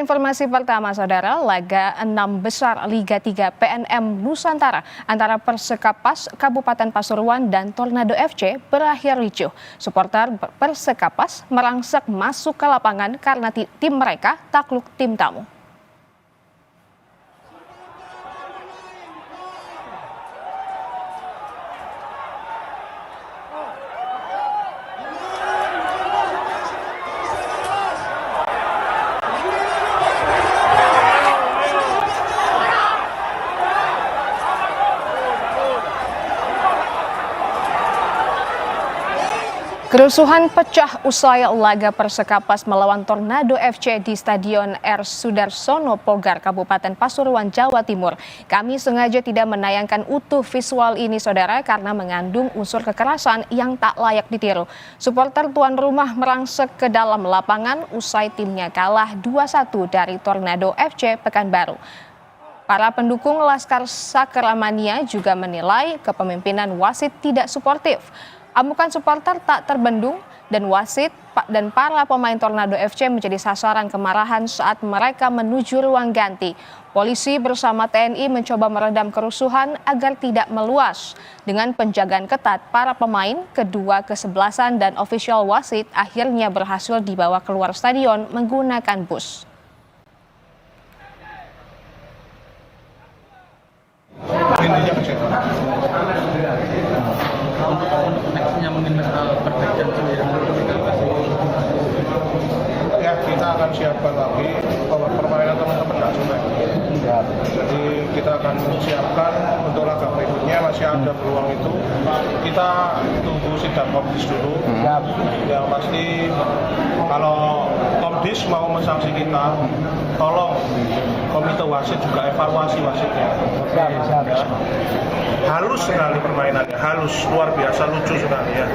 Informasi pertama, Saudara, laga 6 besar Liga 3 PNM Nusantara antara Persekapas Kabupaten Pasuruan dan Tornado FC berakhir ricuh. Supporter Persekapas merangsek masuk ke lapangan karena tim mereka takluk tim tamu. Kerusuhan pecah usai laga Persekapas melawan Tornado FC di Stadion R. Sudarsono Pogar, Kabupaten Pasuruan, Jawa Timur. Kami sengaja tidak menayangkan utuh visual ini, Saudara, karena mengandung unsur kekerasan yang tak layak ditiru. Supporter tuan rumah merangsek ke dalam lapangan usai timnya kalah 2-1 dari Tornado FC Pekanbaru. Para pendukung Laskar Sakramania juga menilai kepemimpinan wasit tidak suportif. Amukan supporter tak terbendung dan wasit dan para pemain Tornado FC menjadi sasaran kemarahan saat mereka menuju ruang ganti. Polisi bersama TNI mencoba meredam kerusuhan agar tidak meluas. Dengan penjagaan ketat para pemain, kedua kesebelasan dan ofisial wasit akhirnya berhasil dibawa keluar stadion menggunakan bus. Ya, kita akan siapkan lagi permainan teman-teman nggak suka. Jadi kita akan siapkan untuk laga berikutnya, masih ada peluang itu. Kita tunggu sidang Komdis dulu. Yang pasti kalau Komdis mau mensanksi kita, tolong komite wasit juga evaluasi wasitnya. Ya. Halus sekali permainannya, halus, luar biasa, lucu sekali ya.